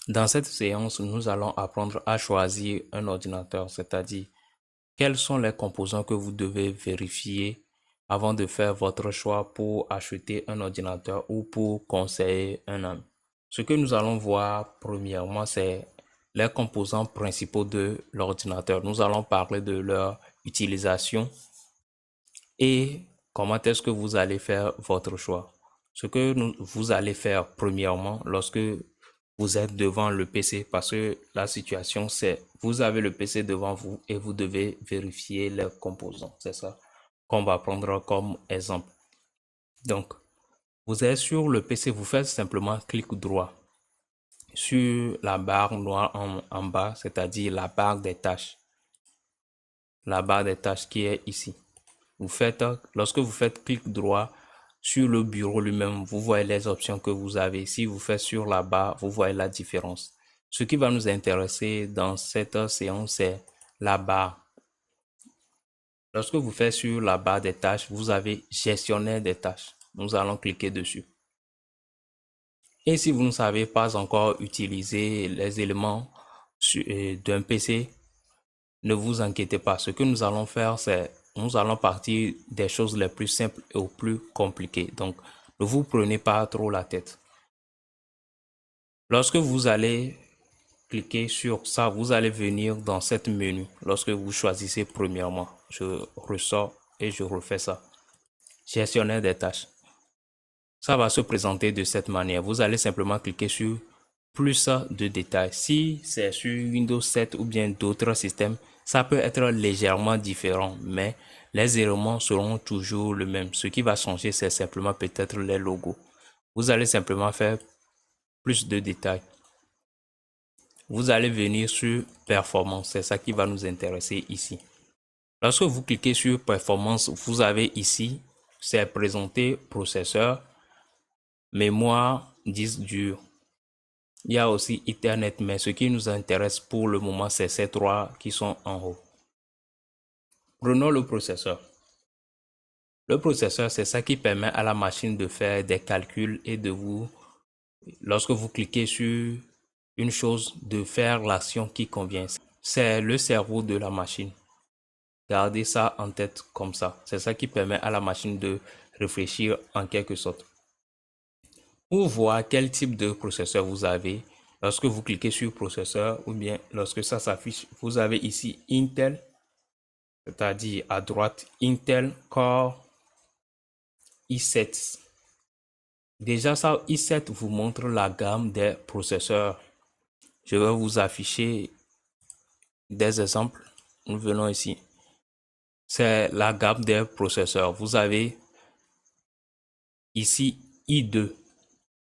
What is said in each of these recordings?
Dans cette séance, nous allons apprendre à choisir un ordinateur, c'est-à-dire quels sont les composants que vous devez vérifier avant de faire votre choix pour acheter un ordinateur ou pour conseiller un ami. Ce que nous allons voir premièrement, c'est les composants principaux de l'ordinateur. Nous allons parler de leur utilisation et comment est-ce que vous allez faire votre choix. Ce que vous allez faire premièrement lorsque vous êtes devant le PC, parce que la situation c'est vous avez le PC devant vous et vous devez vérifier les composants. C'est ça qu'on va prendre comme exemple. Donc, vous êtes sur le PC, vous faites simplement clic droit sur la barre noire en bas, c'est-à-dire la barre des tâches. La barre des tâches qui est ici. Lorsque vous faites clic droit sur le bureau lui-même, vous voyez les options que vous avez. Si vous faites sur la barre, vous voyez la différence. Ce qui va nous intéresser dans cette séance, c'est la barre. Lorsque vous faites sur la barre des tâches, vous avez gestionnaire des tâches. Nous allons cliquer dessus. Et si vous ne savez pas encore utiliser les éléments d'un PC, ne vous inquiétez pas. Ce que nous allons faire, c'est nous allons partir des choses les plus simples et aux plus compliquées. Donc, ne vous prenez pas trop la tête. Lorsque vous allez cliquer sur ça, vous allez venir dans cette menu. Lorsque vous choisissez premièrement, je ressors et je refais ça. Gestionnaire des tâches. Ça va se présenter de cette manière. Vous allez simplement cliquer sur plus de détails. Si c'est sur Windows 7 ou bien d'autres systèmes, ça peut être légèrement différent, mais les éléments seront toujours le même. Ce qui va changer, c'est simplement peut-être les logos. Vous allez simplement faire plus de détails. Vous allez venir sur performance. C'est ça qui va nous intéresser ici. Lorsque vous cliquez sur performance, vous avez ici, c'est présenté processeur, mémoire, disque dur. Il y a aussi Ethernet, mais ce qui nous intéresse pour le moment, c'est ces trois qui sont en haut. Prenons le processeur. Le processeur, c'est ça qui permet à la machine de faire des calculs et lorsque vous cliquez sur une chose, de faire l'action qui convient. C'est le cerveau de la machine. Gardez ça en tête comme ça. C'est ça qui permet à la machine de réfléchir en quelque sorte. Pour voir quel type de processeur vous avez, lorsque vous cliquez sur processeur ou bien lorsque ça s'affiche, vous avez ici Intel, c'est-à-dire à droite Intel Core i7. Déjà ça, i7 vous montre la gamme des processeurs. Je vais vous afficher des exemples. Nous venons ici. C'est la gamme des processeurs. Vous avez ici i2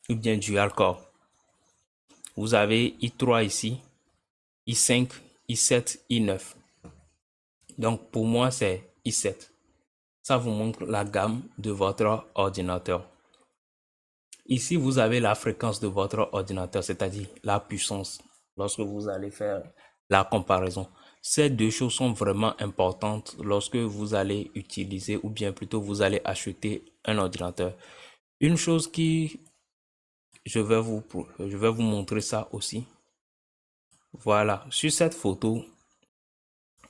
ou bien dual core. Vous avez i3 ici, i5, i7, i9. Donc pour moi c'est i7. Ça vous montre la gamme de votre ordinateur. Ici vous avez la fréquence de votre ordinateur, c'est-à-dire la puissance. Lorsque vous allez faire la comparaison, ces deux choses sont vraiment importantes lorsque vous allez utiliser ou bien plutôt vous allez acheter un ordinateur. Une chose qui je vais vous montrer ça aussi. Voilà, sur cette photo,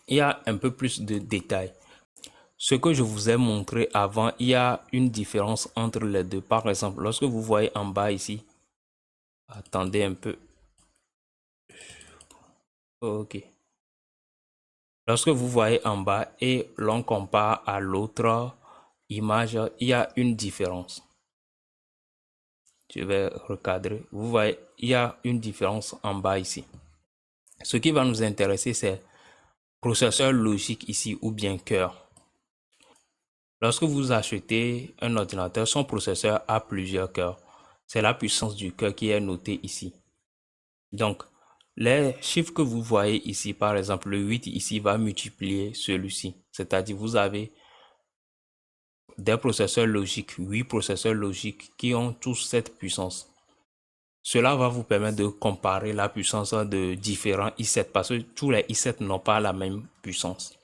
il y a un peu plus de détails. Ce que je vous ai montré avant, il y a une différence entre les deux. Par exemple, lorsque vous voyez en bas ici, attendez un peu. Ok. Lorsque vous voyez en bas et l'on compare à l'autre image, il y a une différence. Je vais recadrer. Vous voyez, il y a une différence en bas ici. Ce qui va nous intéresser, c'est processeur logique ici ou bien cœur. Lorsque vous achetez un ordinateur, son processeur a plusieurs cœurs. C'est la puissance du cœur qui est notée ici. Donc, les chiffres que vous voyez ici, par exemple, le 8 ici va multiplier celui-ci. C'est-à-dire, vous avez des processeurs logiques, 8 processeurs logiques qui ont tous cette puissance. Cela va vous permettre de comparer la puissance de différents i7 parce que tous les i7 n'ont pas la même puissance.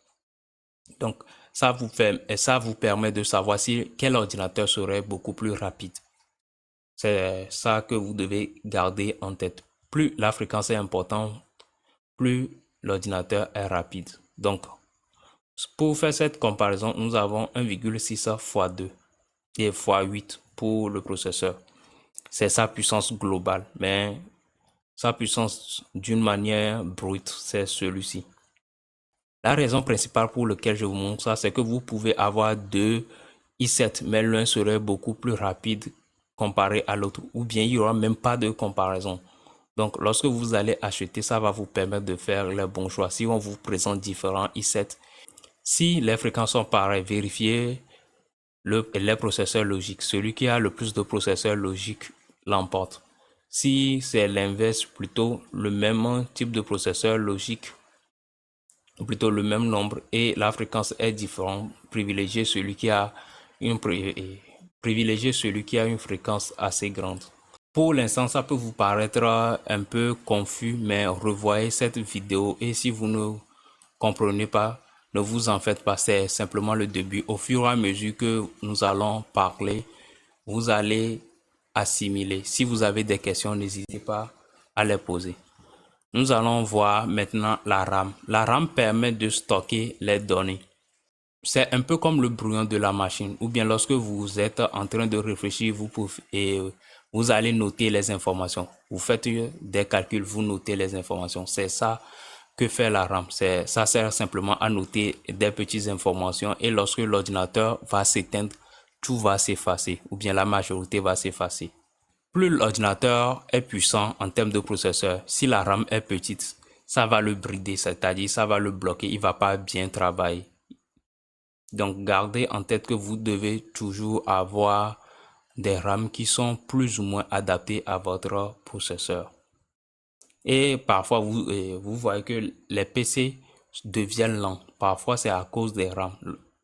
Donc, ça vous permet de savoir si quel ordinateur serait beaucoup plus rapide. C'est ça que vous devez garder en tête. plus la fréquence est importante, plus l'ordinateur est rapide. Donc, pour faire cette comparaison, nous avons 1,6 fois 2 et fois 8 pour le processeur. C'est sa puissance globale, mais sa puissance d'une manière brute, c'est celui-ci. La raison principale pour laquelle je vous montre ça, c'est que vous pouvez avoir deux i7, mais l'un serait beaucoup plus rapide comparé à l'autre, ou bien il n'y aura même pas de comparaison. Donc, lorsque vous allez acheter, ça va vous permettre de faire les bons choix. Si on vous présente différents i7, si les fréquences sont pareilles, vérifiez les processeurs logiques. Celui qui a le plus de processeurs logiques l'emporte. Si c'est l'inverse, plutôt le même type de processeur logique, ou plutôt le même nombre, et la fréquence est différente, privilégiez celui qui a une fréquence assez grande. Pour l'instant, ça peut vous paraître un peu confus, mais revoyez cette vidéo et si vous ne comprenez pas, ne vous en faites pas, c'est simplement le début. Au fur et à mesure que nous allons parler, vous allez assimiler. Si vous avez des questions, n'hésitez pas à les poser. Nous allons voir maintenant la RAM. La RAM permet de stocker les données. C'est un peu comme le brouillon de la machine, ou bien lorsque vous êtes en train de réfléchir, vous allez noter les informations. Vous faites des calculs, vous notez les informations. C'est ça que fait la RAM. Ça sert simplement à noter des petites informations et lorsque l'ordinateur va s'éteindre, tout va s'effacer, ou bien la majorité va s'effacer. Plus l'ordinateur est puissant en termes de processeur, si la RAM est petite, ça va le brider, c'est-à-dire ça va le bloquer, il ne va pas bien travailler. Donc, gardez en tête que vous devez toujours avoir des RAM qui sont plus ou moins adaptées à votre processeur. Et parfois, vous voyez que les PC deviennent lents. Parfois, c'est à cause des RAM.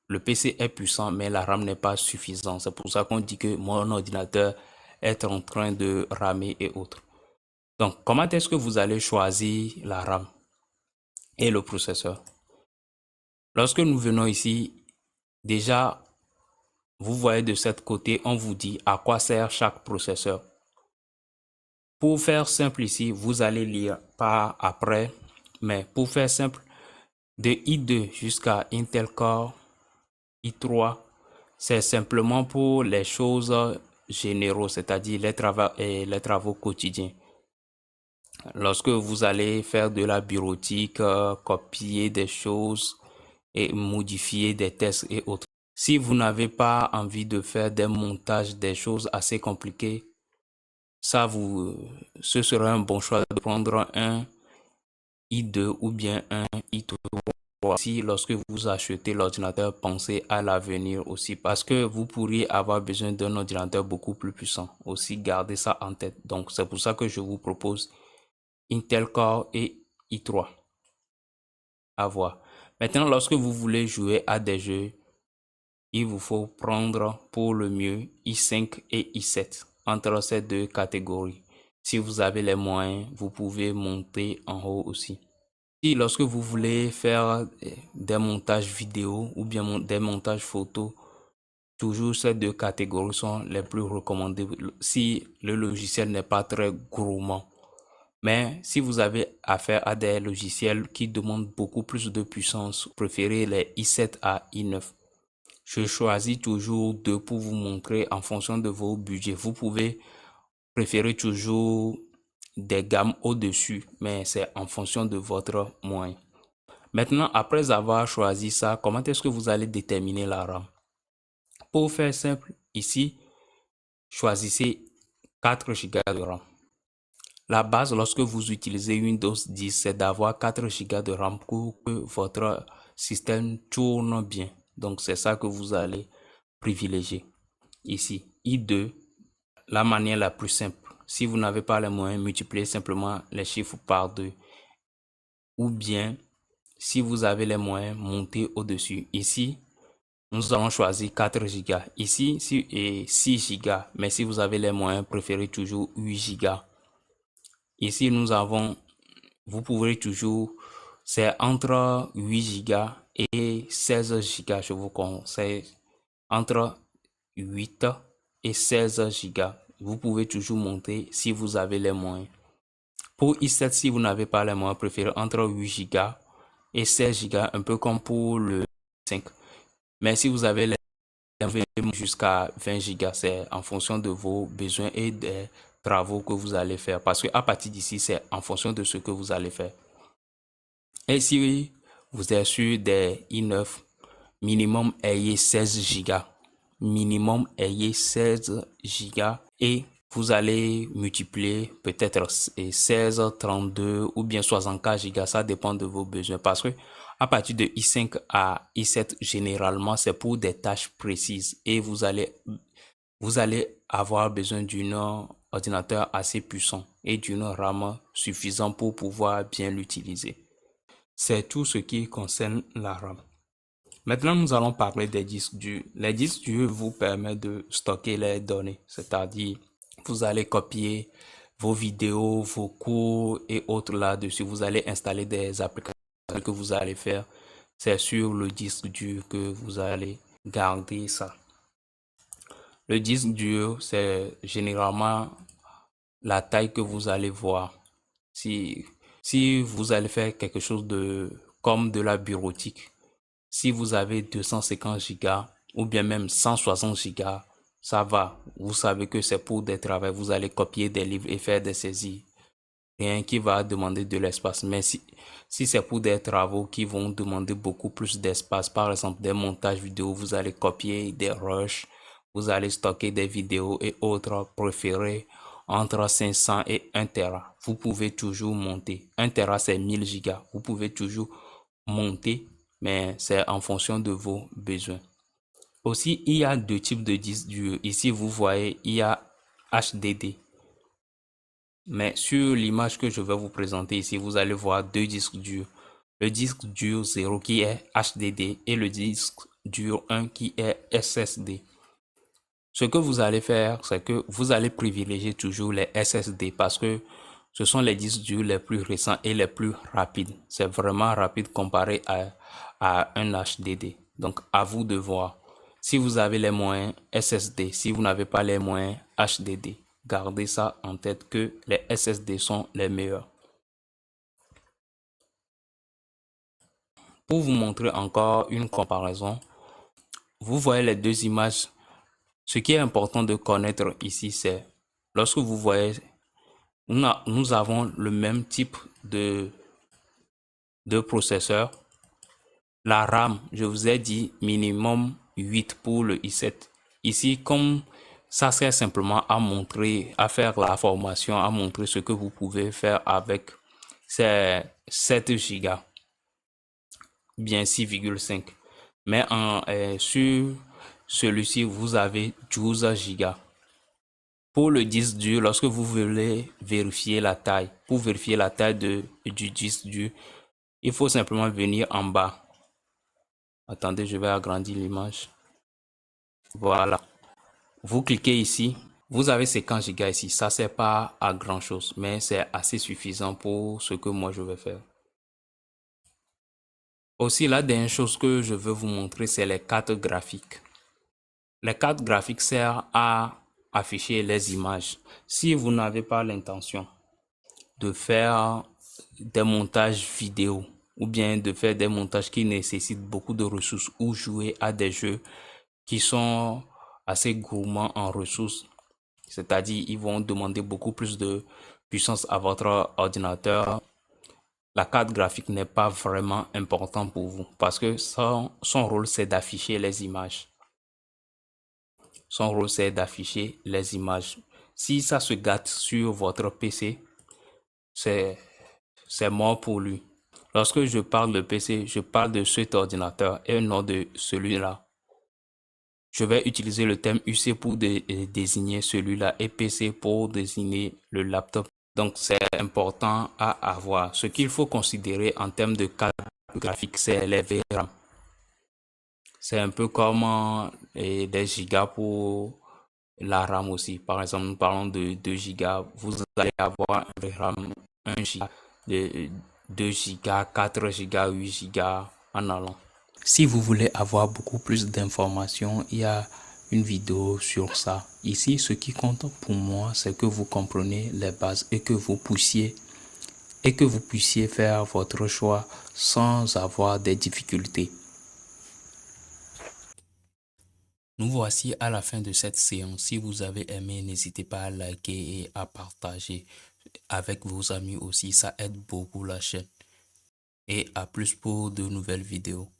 Le PC est puissant, mais la RAM n'est pas suffisante. C'est pour ça qu'on dit que mon ordinateur est en train de ramer et autres. Donc, comment est-ce que vous allez choisir la RAM et le processeur? Lorsque nous venons ici, déjà, vous voyez de ce côté, on vous dit à quoi sert chaque processeur. Pour faire simple ici, vous allez lire par après, mais pour faire simple, de i2 jusqu'à Intel Core i3, c'est simplement pour les choses généraux, c'est-à-dire les travaux quotidiens. Lorsque vous allez faire de la bureautique, copier des choses et modifier des tests et autres. Si vous n'avez pas envie de faire des montages, des choses assez compliquées, ce serait un bon choix de prendre un i2 ou bien un i3. Si lorsque vous achetez l'ordinateur, pensez à l'avenir aussi parce que vous pourriez avoir besoin d'un ordinateur beaucoup plus puissant. Aussi, gardez ça en tête. Donc, c'est pour ça que je vous propose Intel Core et i3. À voir. Maintenant, lorsque vous voulez jouer à des jeux, il vous faut prendre pour le mieux i5 et i7 entre ces deux catégories. Si vous avez les moyens, vous pouvez monter en haut aussi. Si lorsque vous voulez faire des montages vidéo ou bien des montages photo, toujours ces deux catégories sont les plus recommandées si le logiciel n'est pas très gourmand. Mais si vous avez affaire à des logiciels qui demandent beaucoup plus de puissance, préférez les i7 à i9. Je choisis toujours deux pour vous montrer en fonction de vos budgets. Vous pouvez préférer toujours des gammes au-dessus, mais c'est en fonction de votre moyen. Maintenant, après avoir choisi ça, comment est-ce que vous allez déterminer la RAM? Pour faire simple, ici, choisissez 4 Go de RAM. La base, lorsque vous utilisez Windows 10, c'est d'avoir 4 Go de RAM pour que votre système tourne bien. Donc, c'est ça que vous allez privilégier. Ici, i2, la manière la plus simple. Si vous n'avez pas les moyens, multipliez simplement les chiffres par 2. Ou bien, si vous avez les moyens, montez au-dessus. Ici, nous allons choisir 4 Go. Ici, 6 Go. Mais si vous avez les moyens, préférez toujours 8 Go. Ici, vous pouvez toujours, c'est entre 8 Go et 16 Go. Je vous conseille entre 8 et 16 Go. Vous pouvez toujours monter si vous avez les moyens. Pour i7, si vous n'avez pas les moyens, préférez entre 8 Go et 16 Go, un peu comme pour le 5. Mais si vous avez les jusqu'à 20 Go, c'est en fonction de vos besoins et des travaux que vous allez faire. Parce qu'à partir d'ici, c'est en fonction de ce que vous allez faire. Et si vous êtes sur des i9, minimum ayez 16 Go. Minimum ayez 16 Go et vous allez multiplier peut-être 16, 32 ou bien 64 Go. Ça dépend de vos besoins. Parce que à partir de i5 à i7, généralement, c'est pour des tâches précises et vous allez avoir besoin d'un ordinateur assez puissant et d'une RAM suffisante pour pouvoir bien l'utiliser. C'est tout ce qui concerne la RAM. Maintenant, nous allons parler des disques durs. Les disques durs vous permettent de stocker les données, c'est-à-dire vous allez copier vos vidéos, vos cours et autres là-dessus. Vous allez installer des applications que vous allez faire. C'est sur le disque dur que vous allez garder ça. Le disque dur, c'est généralement la taille que vous allez voir. Si vous allez faire quelque chose comme de la bureautique, si vous avez 250 Go ou bien même 160 Go, ça va. Vous savez que c'est pour des travaux. Vous allez copier des livres et faire des saisies. Rien qui va demander de l'espace. Mais si c'est pour des travaux qui vont demander beaucoup plus d'espace, par exemple des montages vidéo, vous allez copier des rushs, vous allez stocker des vidéos et autres, préférez entre 500 et 1 Tera. Vous pouvez toujours monter. 1 Tera, c'est 1000 Go. Vous pouvez toujours monter, mais c'est en fonction de vos besoins. Aussi, il y a deux types de disques durs. Ici, vous voyez, il y a HDD. Mais sur l'image que je vais vous présenter ici, vous allez voir deux disques durs. Le disque dur 0 qui est HDD et le disque dur 1 qui est SSD. Ce que vous allez faire, c'est que vous allez privilégier toujours les SSD parce que ce sont les disques durs les plus récents et les plus rapides. C'est vraiment rapide comparé à un HDD. Donc, à vous de voir. Si vous avez les moyens SSD, si vous n'avez pas les moyens HDD, gardez ça en tête que les SSD sont les meilleurs. Pour vous montrer encore une comparaison, vous voyez les deux images. Ce qui est important de connaître ici, c'est lorsque vous voyez, nous avons le même type de processeur. La RAM, je vous ai dit minimum 8 pour le i7. Ici, comme ça sert simplement à montrer, à faire la formation, à montrer ce que vous pouvez faire avec ces 7 Go, bien 6,5. Mais sur celui-ci, vous avez 12 Go. Pour le disque dur, lorsque vous voulez vérifier la taille, pour vérifier la taille du disque dur, il faut simplement venir en bas. Attendez, je vais agrandir l'image. Voilà. Vous cliquez ici. Vous avez 50 Go ici. Ça ne sert pas à grand chose, mais c'est assez suffisant pour ce que moi je vais faire. Aussi, la dernière chose que je veux vous montrer, c'est les cartes graphiques. Les cartes graphiques servent à afficher les images. Si vous n'avez pas l'intention de faire des montages vidéo ou bien de faire des montages qui nécessitent beaucoup de ressources ou jouer à des jeux qui sont assez gourmands en ressources, c'est-à-dire ils vont demander beaucoup plus de puissance à votre ordinateur, la carte graphique n'est pas vraiment importante pour vous parce que son rôle c'est d'afficher les images. Son rôle c'est d'afficher les images. Si ça se gâte sur votre PC, c'est mort pour lui. Lorsque je parle de PC, je parle de cet ordinateur et non de celui-là. Je vais utiliser le terme UC pour désigner celui-là et PC pour désigner le laptop. Donc, c'est important à avoir. Ce qu'il faut considérer en termes de carte graphique, c'est les VRAM. C'est un peu comme des gigas pour la RAM aussi. Par exemple, nous parlons de 2 gigas. Vous allez avoir un VRAM 1 giga, de 2 gigas, 4 gigas, 8 gigas en allant. Si vous voulez avoir beaucoup plus d'informations, il y a une vidéo sur ça. Ici, ce qui compte pour moi, c'est que vous compreniez les bases et que vous puissiez et que vous puissiez faire votre choix sans avoir des difficultés. Nous voici à la fin de cette séance. Si vous avez aimé, n'hésitez pas à liker et à partager avec vos amis aussi. Ça aide beaucoup la chaîne. Et à plus pour de nouvelles vidéos.